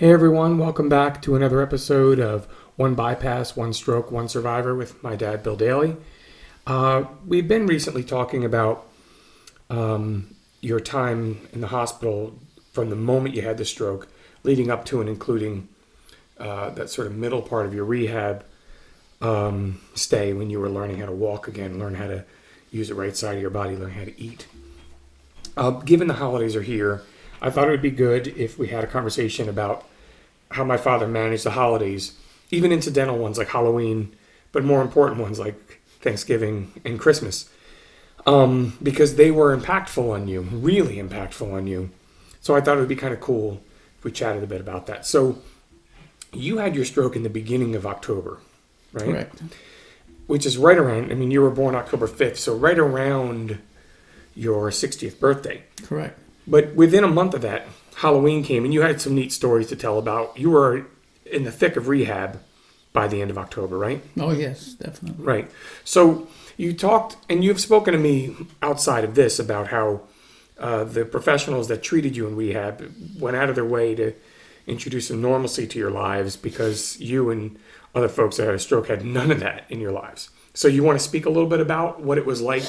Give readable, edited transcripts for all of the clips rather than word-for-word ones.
Hey everyone, welcome back to another episode of One Bypass, One Stroke, One Survivor with my dad, Bill Daly. We've been recently talking about your time in the hospital from the moment you had the stroke, leading up to and including that sort of middle part of your rehab stay when you were learning how to walk again, learn how to use the right side of your body, learn how to eat. Given the holidays are here, I thought it would be good if we had a conversation about how my father managed the holidays, even incidental ones like Halloween, but more important ones like Thanksgiving and Christmas, because they were impactful on you, really impactful on you. So I thought it would be kind of cool if we chatted a bit about that. So you had your stroke in the beginning of October, right? Correct. Which is right around, you were born October 5th, so right around your 60th birthday. Correct. But within a month of that, Halloween came, and you had some neat stories to tell about. You were in the thick of rehab by the end of October, right? Oh, yes, definitely. Right. So you talked, and you've spoken to me outside of this about how the professionals that treated you in rehab went out of their way to introduce some normalcy to your lives because you and other folks that had a stroke had none of that in your lives. So you want to speak a little bit about what it was like,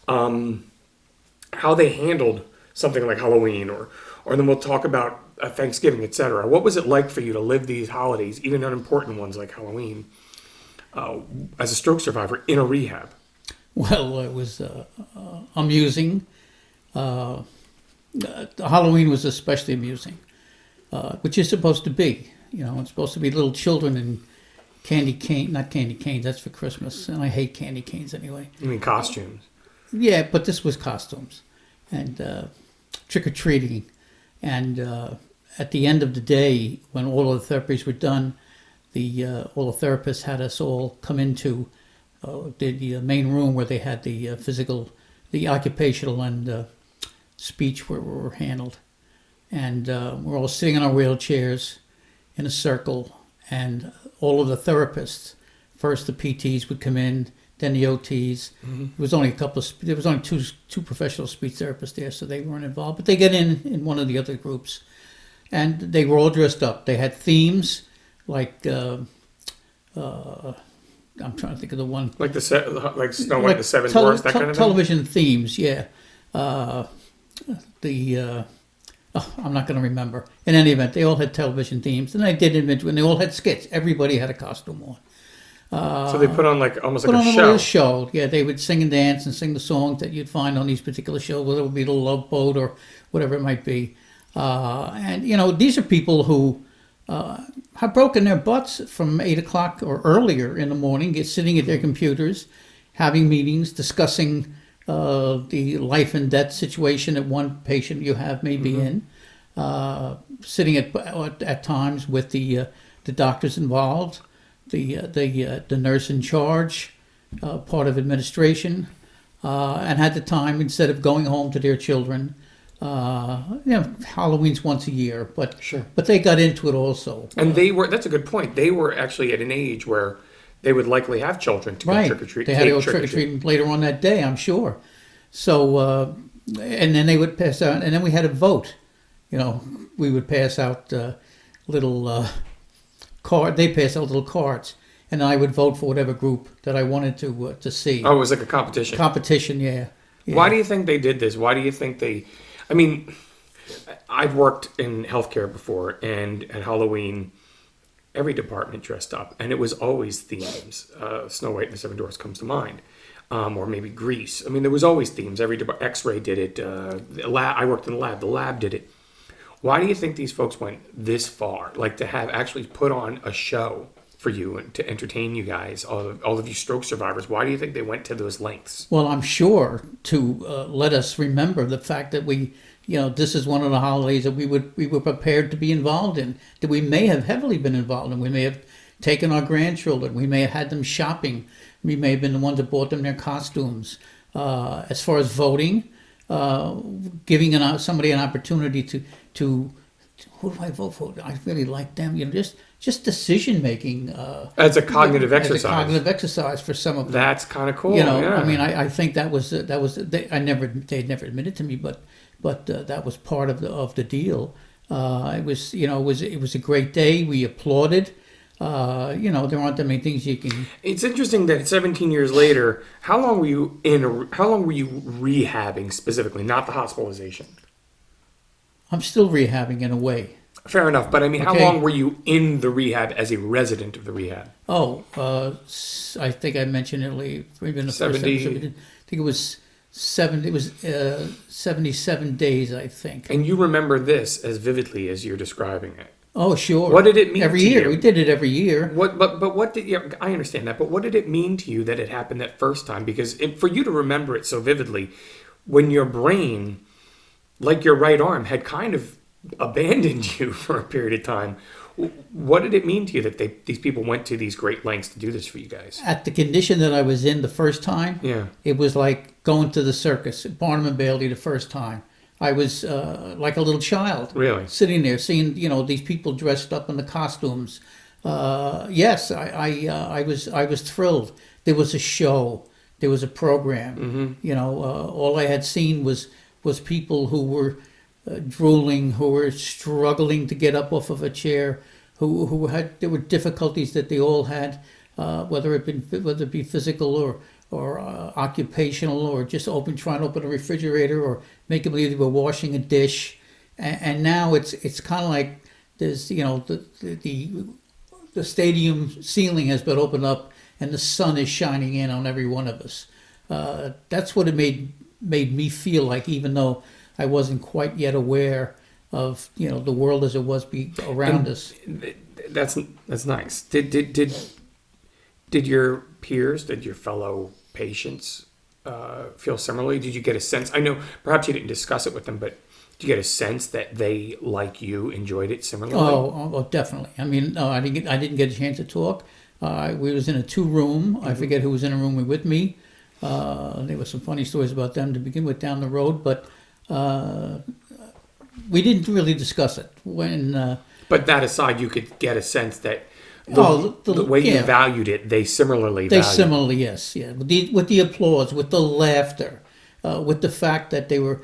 how they handled something like Halloween, or then we'll talk about Thanksgiving, etc. What was it like for you to live these holidays, even unimportant ones like Halloween, as a stroke survivor in a rehab? Well, it was amusing. Halloween was especially amusing, which is supposed to be. It's supposed to be little children and not candy canes, that's for Christmas, and I hate candy canes anyway. You mean costumes? Yeah, but this was costumes and trick-or-treating. And at the end of the day, when all of the therapies were done, all the therapists had us all come into the main room where they had the physical, the occupational and speech were handled. And we're all sitting in our wheelchairs in a circle, and all of the therapists, first the PTs would come in, then the OTs. Mm-hmm. There was only two professional speech therapists there, so they weren't involved. But they get in one of the other groups, and they were all dressed up. They had themes like I'm trying to think of the one like Snow White, the Seven Dwarfs, that kind of thing. Television themes, yeah. I'm not going to remember. In any event, they all had television themes, and they all had skits. Everybody had a costume on. So they put on almost like a show. show. Yeah, they would sing and dance and sing the songs that you'd find on these particular shows, whether it would be The Love Boat or whatever it might be. And these are people who have broken their butts from 8 o'clock or earlier in the morning, sitting at their computers, having meetings, discussing the life and death situation that one patient you have may be in, sitting at times with the doctors involved, the nurse in charge, part of administration, and had the time, instead of going home to their children. Halloween's once a year, but sure. But they got into it also. And that's a good point. They were actually at an age where they would likely have children to go trick-or-treat. They had to go trick-or-treating later on that day, I'm sure. So, and then they would pass out, and then we had a vote. We would pass out little they pass out little cards, and I would vote for whatever group that I wanted to see. Oh, it was like a competition. Competition, yeah. Why do you think they did this? Why do you think they? I mean, I've worked in healthcare before, and at Halloween, every department dressed up, and it was always themes. Snow White and the Seven Dwarfs comes to mind, or maybe Grease. I mean, there was always themes. Every X-ray did it. I worked in the lab. The lab did it. Why do you think these folks went this far? Like to have actually put on a show for you and to entertain you guys, all of you stroke survivors. Why do you think they went to those lengths? Well, I'm sure to let us remember the fact that this is one of the holidays that we were prepared to be involved in, that we may have heavily been involved in. We may have taken our grandchildren. We may have had them shopping. We may have been the ones that bought them their costumes. As far as voting, giving somebody an opportunity to who do I vote for? I really like them. Just decision making. As a cognitive exercise. As a cognitive exercise for some of them. That's kind of cool. Yeah. I mean, I think that was they had never admitted to me, but that was part of the deal. It was a great day. We applauded. There aren't that many things you can. It's interesting that 17 years later, how long were you rehabbing specifically, not the hospitalization? I'm still rehabbing in a way. Fair enough, but I mean, how Okay. long were you in the rehab as a resident of the rehab? I think I mentioned it maybe in the 70. first episode. I think it was 70. It was 77 days, I think. And you remember this as vividly as you're describing it. Oh, sure. What did it mean every to year? you? We did it every year. But what did you, I understand that, but what did it mean to you that it happened that first time? Because for you to remember it so vividly, when your brain, like your right arm, had kind of abandoned you for a period of time, what did it mean to you that these people went to these great lengths to do this for you guys? At the condition that I was in the first time, Yeah. it was like going to the circus, Barnum and Bailey the first time. I was like a little child, Really? sitting there seeing these people dressed up in the costumes. Yes, I was thrilled. There was a show, there was a program. All I had seen was people who were drooling, who were struggling to get up off of a chair, there were difficulties that they all had, whether it be physical or occupational, or just trying to open a refrigerator, or make them believe they were washing a dish. And now it's kind of like there's the stadium ceiling has been opened up and the sun is shining in on every one of us. That's what it made me feel like, even though I wasn't quite yet aware of the world as it was around us. That's nice. Did your peers, did your fellow patients feel similarly? Did you get a sense? I know perhaps you didn't discuss it with them, but did you get a sense that they, like you, enjoyed it similarly? Oh, definitely. I mean, no, I didn't get a chance to talk. We was in a 2-room. I forget who was in a room with me. There were some funny stories about them to begin with down the road, but we didn't really discuss it. But that aside, you could get a sense that the way you valued it, they similarly valued. Yes, yeah. With the applause, with the laughter, with the fact that they were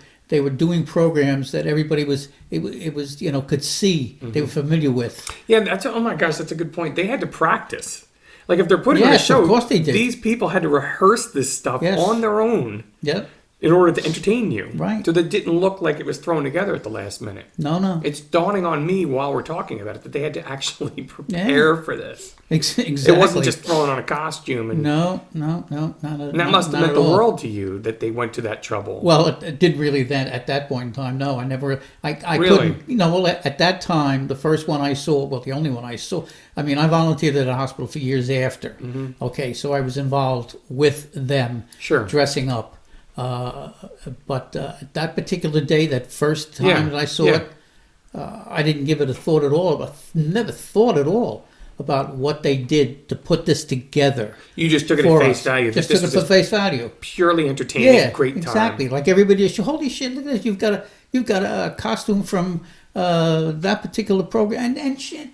doing programs that everybody could see, they were familiar with. Yeah, oh my gosh, that's a good point. They had to practice. Like if they're putting on a show, of course they did. These people had to rehearse this stuff on their own. Yep. In order to entertain you. Right. So that didn't look like it was thrown together at the last minute. No. It's dawning on me while we're talking about it that they had to actually prepare for this. Exactly. It wasn't just throwing on a costume. And No, not and that must have meant the world to you that they went to that trouble. Well, it did really then at that point in time. No, I never. I Really? couldn't. At that time, the first one I saw, well, the only one I saw. I mean, I volunteered at a hospital for years after. Mm-hmm. Okay, so I was involved with them, dressing up. But that particular day, that first time that I saw it, I didn't give it a thought at all. But never thought at all about what they did to put this together. You just took it at face value. Just took it for face value. Purely entertaining, great time. Exactly. Like everybody else, holy shit! Look at this. You've got a costume from that particular program, and shit.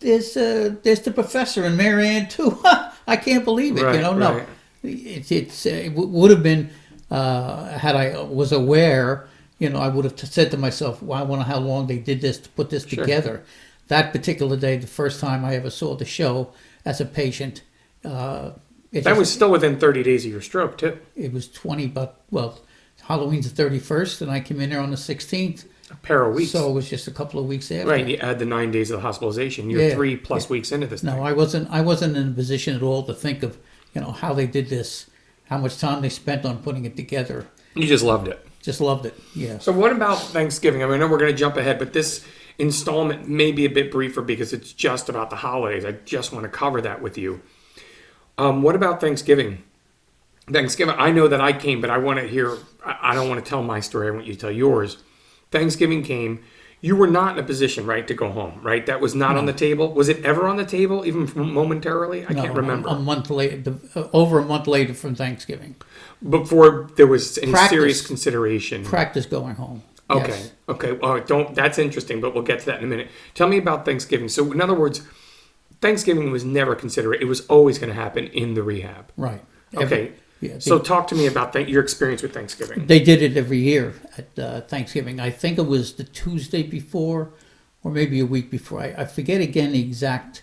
There's the professor and Mary Ann too. I can't believe it. Right, No, right. it would have been. Had I was aware, I would have said to myself, well, I wonder how long they did this to put this together. That particular day, the first time I ever saw the show as a patient. That was still within 30 days of your stroke, too. It was Halloween's the 31st, and I came in there on the 16th. A pair of weeks. So it was just a couple of weeks after. Right, you had the 9 days of the hospitalization. You're 3+ weeks into this thing. No, I wasn't in a position at all to think of, how they did this. How much time they spent on putting it together. You just loved it. Just loved it, yeah. So what about Thanksgiving? I know we're going to jump ahead, but this installment may be a bit briefer because it's just about the holidays. I just want to cover that with you. What about Thanksgiving? Thanksgiving, I know that I came, but I want to hear, I don't want to tell my story. I want you to tell yours. Thanksgiving came. You were not in a position, right, to go home, right? That was not on the table. Was it ever on the table, even momentarily? I can't remember. A month later, over a month later from Thanksgiving. Before there was any serious consideration. Practice going home. Okay. Yes. Okay. Well, that's interesting, but we'll get to that in a minute. Tell me about Thanksgiving. So, in other words, Thanksgiving was never considered. It was always going to happen in the rehab. Right. Okay. So talk to me about your experience with Thanksgiving. They did it every year at Thanksgiving. I think it was the Tuesday before or maybe a week before. I forget again the exact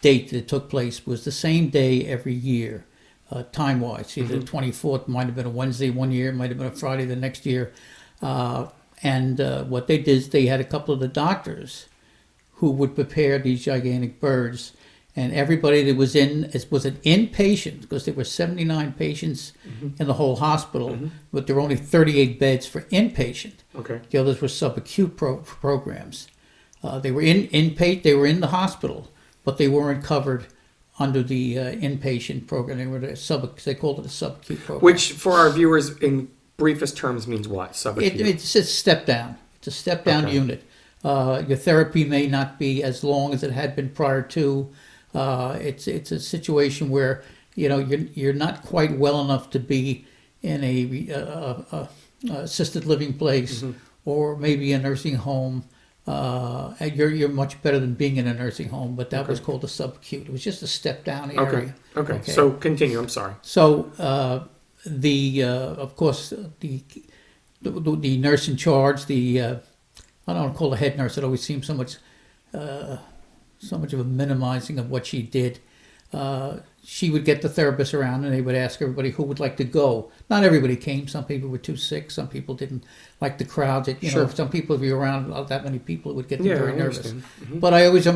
date that it took place. It was the same day every year, time-wise. Either the 24th might have been a Wednesday one year, might have been a Friday the next year. And what they did is they had a couple of the doctors who would prepare these gigantic birds. And everybody that was in was an inpatient, because there were 79 patients in the whole hospital, but there were only 38 beds for inpatient. Okay. The others were subacute programs. They were inpatient. They were in the hospital, but they weren't covered under the inpatient program. They were they called it a subacute program. Which, for our viewers, in briefest terms, means what? Subacute. It's a step down. It's a step down unit. Your therapy may not be as long as it had been prior to. It's a situation where you're not quite well enough to be in a assisted living place or maybe a nursing home. You're much better than being in a nursing home, but that was called a subacute. It was just a step down area. Okay. So continue. I'm sorry. So of course the nurse in charge, I don't want to call the head nurse. It always seems so much of a minimizing of what she did. She would get the therapists around and they would ask everybody who would like to go. Not everybody came. Some people were too sick. Some people didn't like the crowds. Some people, if you're around that many people, it would get them very nervous. But I always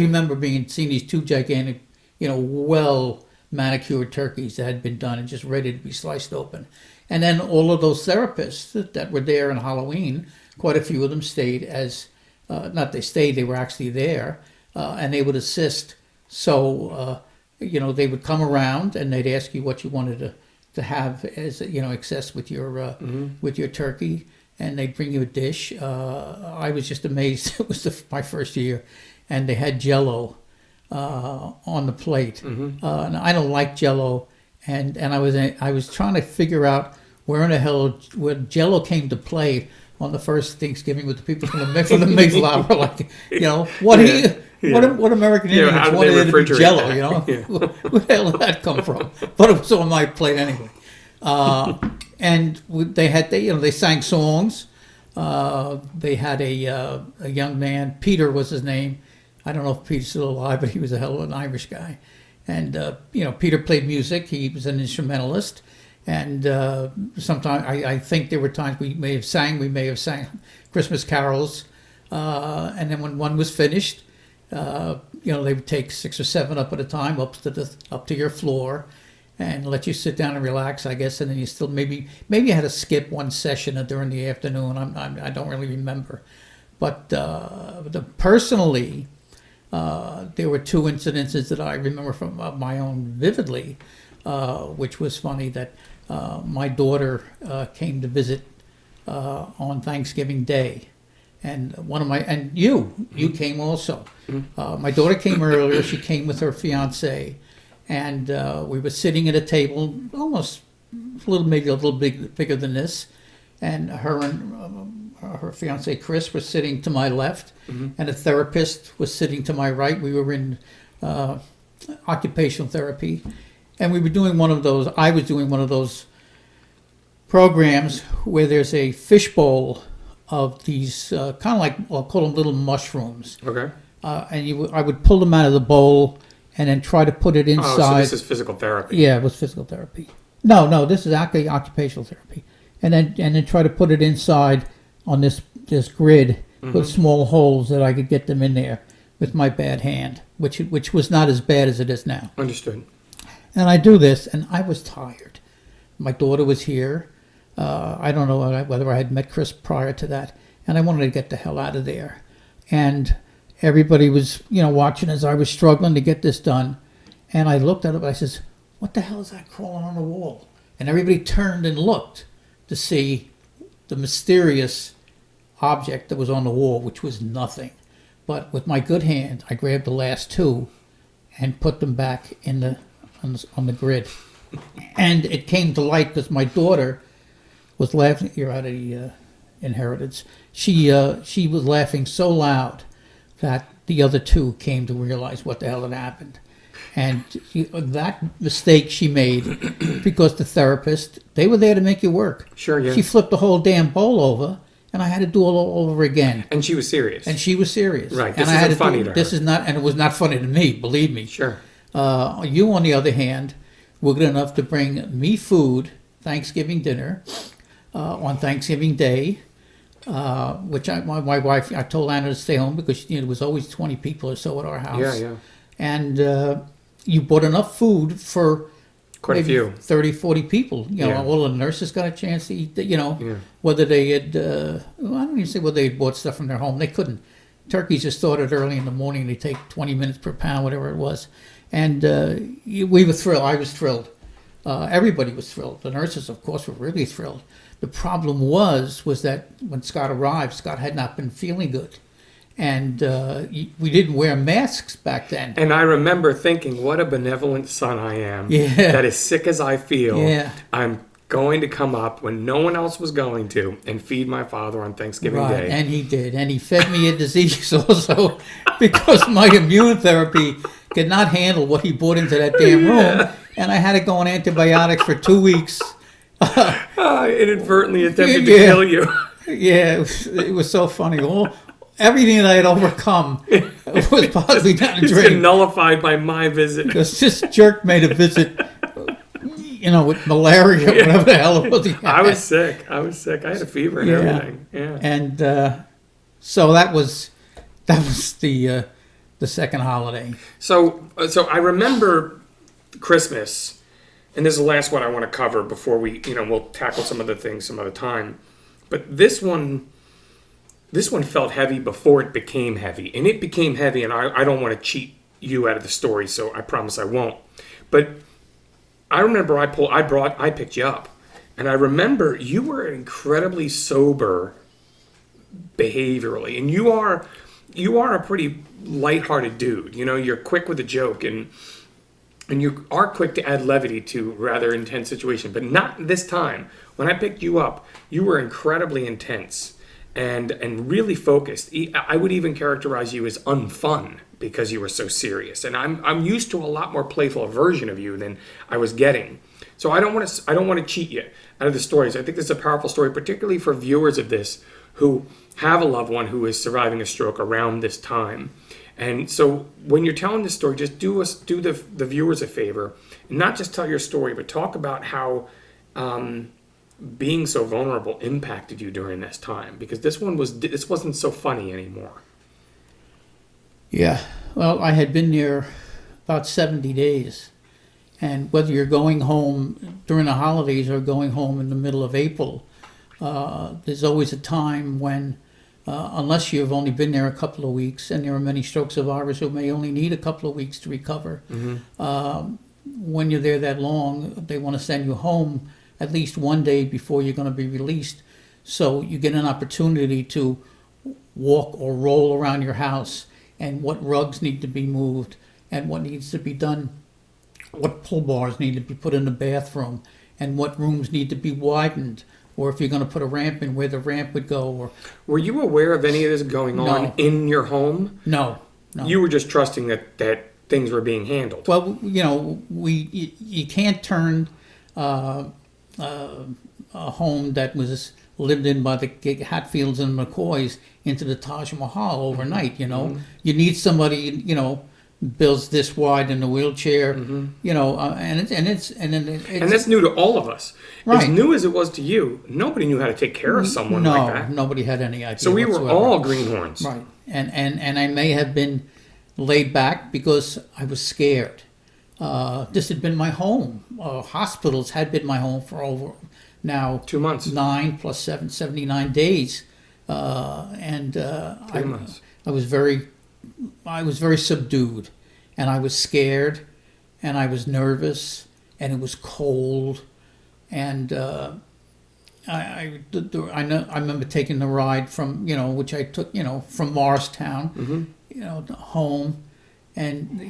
remember seeing these two gigantic, well manicured turkeys that had been done and just ready to be sliced open. And then all of those therapists that were there on Halloween, quite a few of them stayed they were actually there. And they would assist. So, they would come around and they'd ask you what you wanted to have as, excess with your turkey, and they'd bring you a dish. I was just amazed. It was my first year, and they had Jell-O on the plate. And I don't like Jell-O, and I was trying to figure out where in the hell Jell-O came to play on the first Thanksgiving with the people from the Mayflower. What American Indians wanted it to be Jell-O, Where the hell did that come from? But it was on my plate anyway. And they sang songs. They had a young man, Peter was his name. I don't know if Peter's still alive, but he was a hell of an Irish guy. And, Peter played music. He was an instrumentalist. And sometimes I think there were times we may have sang Christmas carols. And then when one was finished, they would take 6 or 7 up at a time up to your floor and let you sit down and relax, I guess. And then you still maybe you had to skip one session during the afternoon. I don't really remember. But personally, there were 2 incidences that I remember from my own vividly, which was funny that my daughter came to visit on Thanksgiving Day. And you came also. My daughter came earlier. She came with her fiance, and we were sitting at a table, almost maybe a little bigger than this. And her fiance Chris was sitting to my left, and a therapist was sitting to my right. We were in occupational therapy, and we were doing one of those. I was doing one of those programs where there's a fishbowl of these kind of like, I'll call them little mushrooms. Okay. And I would pull them out of the bowl and then try to put it inside. Oh, so this is physical therapy. Yeah, it was physical therapy. No, this is actually occupational therapy. And then try to put it inside on this grid with small holes that I could get them in there with my bad hand, which was not as bad as it is now. Understood. And I do this, and I was tired. My daughter was here. I don't know whether I had met Chris prior to that, and I wanted to get the hell out of there. And everybody was, watching as I was struggling to get this done. And I looked at it, and I says, "What the hell is that crawling on the wall?" And everybody turned and looked to see the mysterious object that was on the wall, which was nothing. But with my good hand, I grabbed the last 2 and put them back on the grid. And it came to light because my daughter was laughing. You're out of the inheritance. She was laughing so loud that the other 2 came to realize what the hell had happened. And that mistake she made, because the therapist, they were there to make you work. Sure, yeah. She flipped the whole damn bowl over, and I had to do it all over again. And she was serious. And she was serious. Right. And This I had isn't funny to her. This is not, and it was not funny to me, believe me. Sure. You, on the other hand, were good enough to bring me food, Thanksgiving dinner, on Thanksgiving Day, which my wife, I told Anna to stay home because there was always 20 people or so at our house. Yeah, yeah. And you bought enough food for Quite a maybe few. 30, 40 people. Yeah. All the nurses got a chance to eat, Yeah. whether they had, I don't even say whether they had bought stuff from their home. They couldn't. Turkeys just started early in the morning. They take 20 minutes per pound, whatever it was. And we were thrilled. I was thrilled. Everybody was thrilled. The nurses, of course, were really thrilled. The problem was that when Scott arrived, Scott had not been feeling good. And we didn't wear masks back then. And I remember thinking, what a benevolent son I am. Yeah. That as sick as I feel, Yeah. I'm going to come up when no one else was going to and feed my father on Thanksgiving Right, Day. and he did. And he fed me a disease also because my immune therapy could not handle what he brought into that damn room. And I had to go on antibiotics for 2 weeks. Inadvertently attempted to Yeah. kill you. Yeah, it was so funny. Everything that I had overcome was possibly down the It's been drain. nullified by my visit. Because this jerk made a visit, with malaria, whatever the hell it was. I was sick. I had a fever and Yeah. everything. Yeah. And so that was the second holiday. So I remember Christmas, and this is the last one I want to cover before we'll tackle some other things some other time. But this one felt heavy before it became heavy, and it became heavy. And I don't want to cheat you out of the story, so I promise I won't. But I remember I picked you up, and I remember you were incredibly sober behaviorally, and you are a pretty lighthearted dude. You're quick with a joke, and you are quick to add levity to rather intense situation, but not this time. When I picked you up, you were incredibly intense and really focused. I would even characterize you as unfun because you were so serious. And I'm used to a lot more playful version of you than I was getting. So I don't want to cheat you out of the stories. I think this is a powerful story, particularly for viewers of this who have a loved one who is surviving a stroke around this time. And so when you're telling this story, just do the viewers a favor, and not just tell your story, but talk about how being so vulnerable impacted you during this time, because this wasn't so funny anymore. Yeah. Well, I had been there about 70 days. And whether you're going home during the holidays or going home in the middle of April, there's always a time when, unless you've only been there a couple of weeks, and there are many stroke survivors who may only need a couple of weeks to recover, when you're there that long, they want to send you home at least one day before you're going to be released. So you get an opportunity to walk or roll around your house, and what rugs need to be moved, and what needs to be done, what pull bars need to be put in the bathroom, and what rooms need to be widened, or if you're going to put a ramp in, where the ramp would go. Or Were you aware of any of this going on No. in your home? No. You were just trusting that things were being handled. Well, you can't turn a home that was lived in by the Hatfields and McCoys into the Taj Mahal overnight. You need somebody builds this wide in a wheelchair. And that's new to all of us. Right. As new as it was to you, nobody knew how to take care of someone like that. Nobody had any idea. So we whatsoever. were all greenhorns. Right. And I may have been laid back because I was scared. This had been my home. Hospitals had been my home for over now 2 months. 9 plus 7, 79 days. 3 months. I was very subdued, and I was scared, and I was nervous, and it was cold, and I remember taking the ride from which I took from Morristown, home, and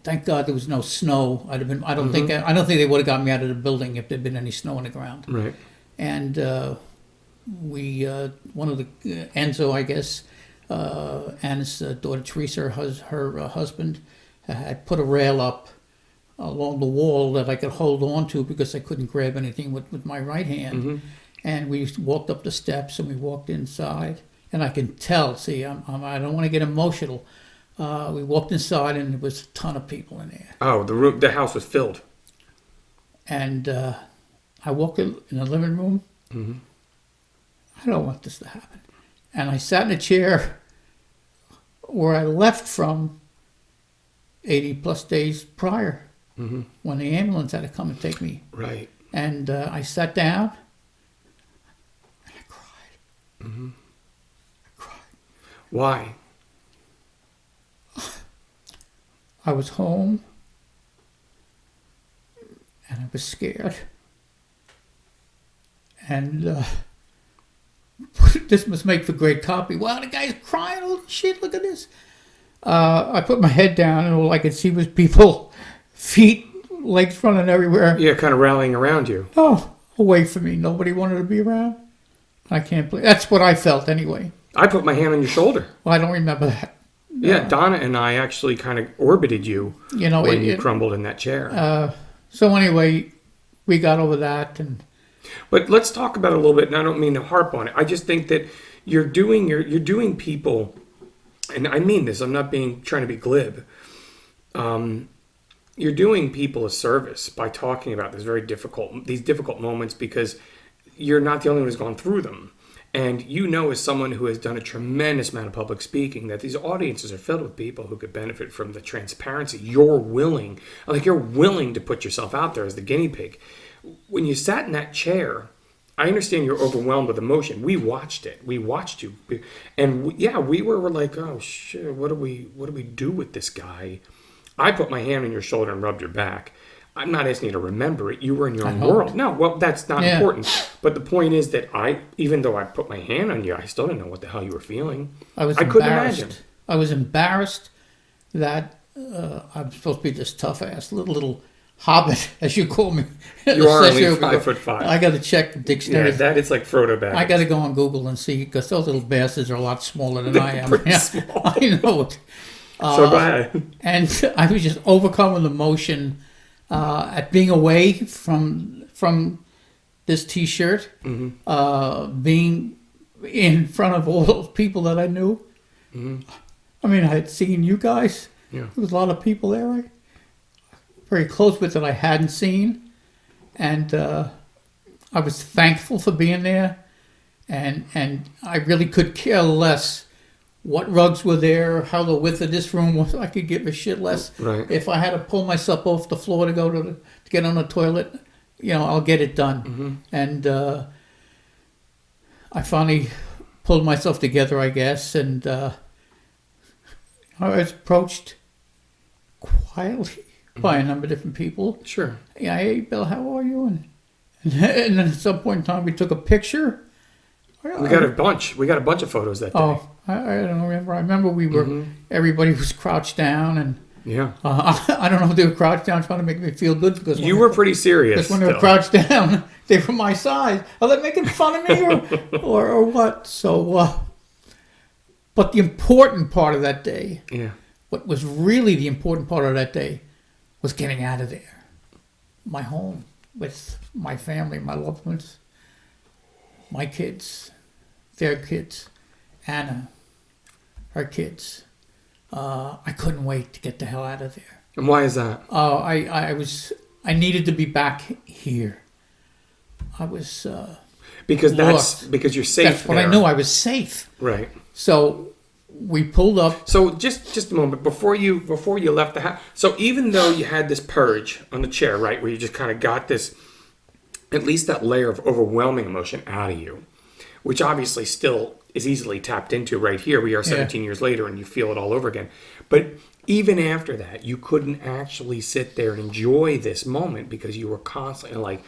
thank God there was no snow. I don't think they would have got me out of the building if there'd been any snow on the ground. Right. And we one of the Enzo, I guess. Anna's daughter Teresa, her husband, had put a rail up along the wall that I could hold on to because I couldn't grab anything with my right hand. And we walked up the steps and we walked inside. And I can tell, see, I don't want to get emotional. We walked inside and there was a ton of people in there. Oh, the house was filled. And I walked in the living room. Mm-hmm. I don't want this to happen. And I sat in a chair where I left from 80 plus days prior, when the ambulance had to come and take me. Right. And I sat down and I cried. Mm-hmm. I cried. Why? I was home and I was scared. And this must make for great copy. Wow, the guy's crying. Holy shit, look at this. I put my head down and all I could see was people, feet, legs running everywhere. Yeah, kind of rallying around you. Oh, away from me. Nobody wanted to be around. I can't believe. That's what I felt anyway. I put my hand on your shoulder. Well, I don't remember that. Yeah, Donna and I actually kind of orbited you, when you crumbled in that chair. So anyway, we got over that. But let's talk about it a little bit, and I don't mean to harp on it. I just think that you're doing people, and I mean this, I'm not trying to be glib. You're doing people a service by talking about these difficult moments, because you're not the only one who's gone through them. And as someone who has done a tremendous amount of public speaking, that these audiences are filled with people who could benefit from the transparency. You're willing to put yourself out there as the guinea pig. When you sat in that chair, I understand you're overwhelmed with emotion. We watched it. We watched you. And we were like, oh shit, what do we do with this guy? I put my hand on your shoulder and rubbed your back. I'm not asking you to remember it. You were in your own world. No, well, that's not important. But the point is that even though I put my hand on you, I still didn't know what the hell you were feeling. I couldn't imagine. I was embarrassed that I'm supposed to be this tough ass little hobbit, as you call me. You are only 5'5". I got to check the dictionary. Yeah, that is like Frodo Baggins. I got to go on Google and see, because those little bastards are a lot smaller than I am. Pretty small. I know it. So go ahead. And I was just overcome with emotion at being away from this T-shirt, being in front of all those people that I knew. Mm-hmm. I mean, I had seen you guys. Yeah. There was a lot of people there. Very close with that I hadn't seen, and I was thankful for being there, and I really could care less what rugs were there, how the width of this room was. I could give a shit less. Right. If I had to pull myself off the floor to go to get on the toilet, I'll get it done. Mm-hmm. And I finally pulled myself together, I guess, and I was approached quietly by a number of different people. Sure. Yeah, hey, Bill, how are you? And then at some point in time, we took a picture. We got a bunch of photos that day. Oh, I don't remember. I remember we were, everybody was crouched down, and I don't know if they were crouched down trying to make me feel good, because you were pretty serious. Because when they were crouched down, they were my size. Are they making fun of me or what? So, but the important part of that day, what was really the important part of that day, was getting out of there. My home with my family, my loved ones, my kids, their kids, Anna, her kids. I couldn't wait to get the hell out of there. And why is that? I needed to be back here. I was because lost. Because you're safe. That's what I knew. I was safe. Right. So we pulled up. So just a moment before you left the house. So even though you had this purge on the chair, right, where you just kind of got this, at least that layer of overwhelming emotion out of you, which obviously still is easily tapped into right here. We are 17 years later, and you feel it all over again. But even after that, you couldn't actually sit there and enjoy this moment because you were constantly like,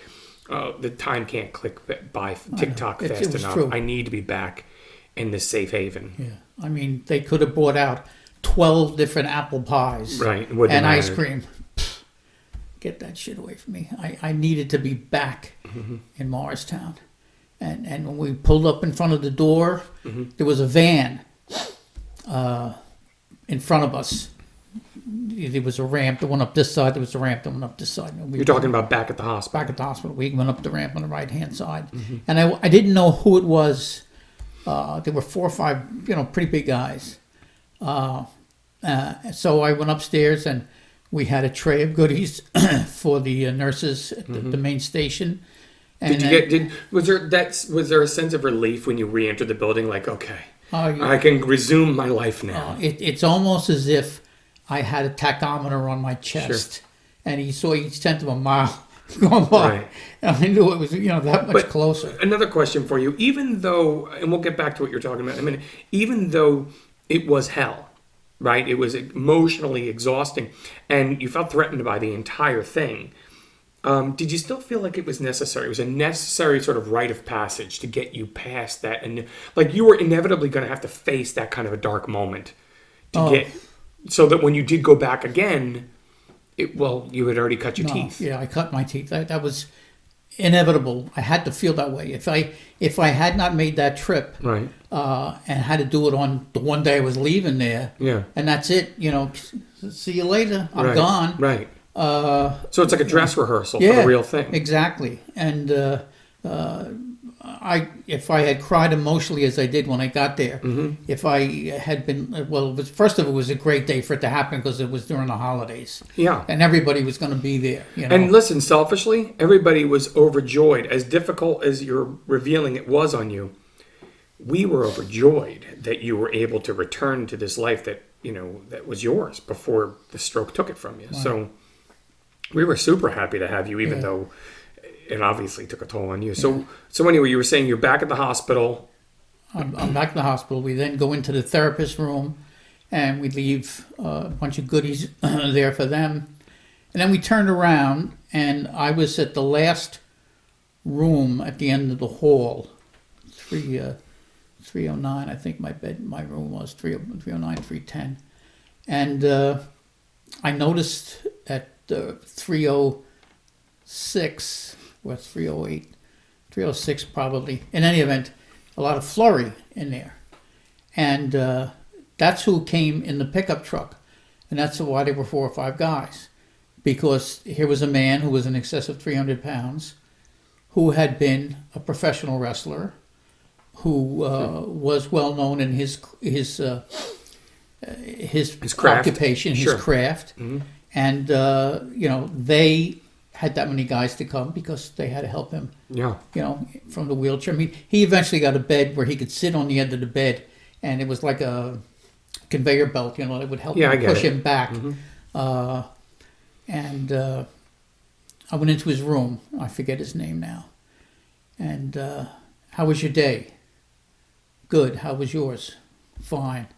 oh, the time can't click by TikTok fast enough. True. I need to be back in this safe haven. Yeah. I mean, they could have brought out 12 different apple pies, right, and ice cream. Get that shit away from me. I needed to be back in Morristown. And when we pulled up in front of the door, there was a van in front of us. there was a ramp that went up this side. There was a ramp that went up this side. And You're talking about back at the hospital. back at the hospital. We went up the ramp on the right hand side, and I didn't know who it was. There were 4 or 5, pretty big guys. So I went upstairs and we had a tray of goodies for the nurses at the main station. And was there a sense of relief when you re-entered the building? Like, okay, yeah. I can resume my life now. It's almost as if I had a tachometer on my chest, and he saw each tenth of a mile going by, Right. and I knew it was that much closer. Another question for you: even though, and we'll get back to what you're talking about in a minute, even though it was hell, right? It was emotionally exhausting, and you felt threatened by the entire thing. Did you still feel like it was necessary? It was a necessary sort of rite of passage to get you past that, and like you were inevitably going to have to face that kind of a dark moment to get, so that when you did go back again, you had already cut your teeth. Yeah, I cut my teeth. That was inevitable. I had to feel that way. If I had not made that trip, Right. And had to do it on the one day I was leaving there, and that's it. See you later. I'm Right. gone. Right. So it's like a dress rehearsal for Yeah, the real thing. exactly. And if I had cried emotionally as I did when I got there, if I had been, first of all, it was a great day for it to happen because it was during the holidays. Yeah. And everybody was going to be there. And listen, selfishly, everybody was overjoyed. As difficult as you're revealing it was on you, we were overjoyed that you were able to return to this life that, that was yours before the stroke took it from you. Right. So we were super happy to have you, even though it obviously took a toll on you. So anyway, you were saying you're back at the hospital. I'm back in the hospital. We then go into the therapist room, and we leave a bunch of goodies there for them. And then we turned around, and I was at the last room at the end of the hall, 309, I think my room was 309, 310. And I noticed at 306 or 308, 306 probably, in any event, a lot of flurry in there. And that's who came in the pickup truck. And that's why there were 4 or 5 guys. Because here was a man who was in excess of 300 pounds, who had been a professional wrestler, who was well known in his craft. Occupation, his craft. Mm-hmm. And, they had that many guys to come because they had to help him, from the wheelchair. I mean, he eventually got a bed where he could sit on the end of the bed, and it was like a conveyor belt, that would help him push him back. Mm-hmm. And I went into his room. I forget his name now. And how was your day? Good. How was yours? Fine.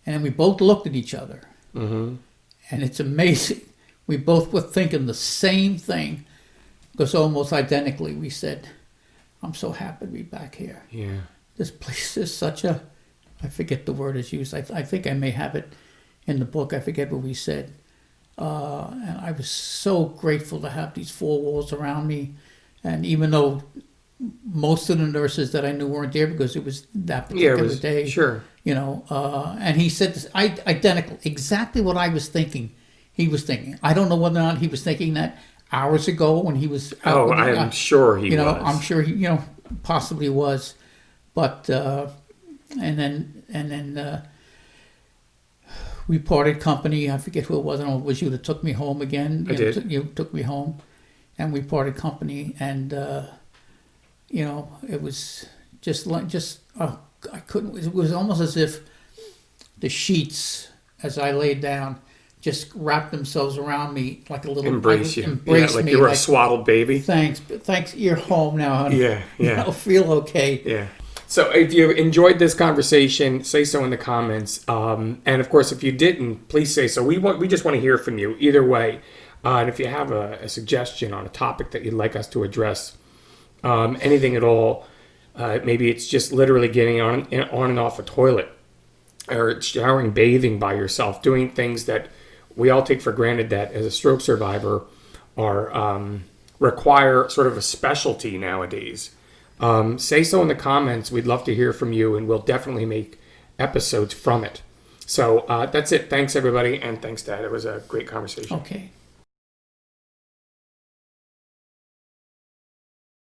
And then we both looked at each other. Mm-hmm. And it's amazing. We both were thinking the same thing. Because almost identically we said, I'm so happy to be back here. Yeah. This place is such a... I forget the word is used. I think I may have it in the book. I forget what we said. And I was so grateful to have these 4 walls around me. And even though most of the nurses that I knew weren't there because it was that particular day. Sure. And he said this, identical, exactly what I was thinking. He was thinking. I don't know whether or not he was thinking that hours ago when he was out. I'm sure he was. I'm sure he, possibly was. But, and then we parted company. I forget who it was. I don't know if it was you that took me home again. I did. You took me home. And we parted company. And, it was I couldn't, it was almost as if the sheets, as I laid down, just wrapped themselves around me like a little... Embrace you. Embrace like me. You were a swaddled baby. Thanks, you're home now, honey. Yeah. Feel okay. Yeah. So if you enjoyed this conversation, say so in the comments. And of course, if you didn't, please say so. We just want to hear from you either way. And if you have a suggestion on a topic that you'd like us to address, anything at all, maybe it's just literally getting on and off a toilet, or showering, bathing by yourself, doing things that we all take for granted that as a stroke survivor are require sort of a specialty nowadays. Say so in the comments. We'd love to hear from you, and we'll definitely make episodes from it. So that's it. Thanks, everybody, and thanks, Dad. It was a great conversation. Okay.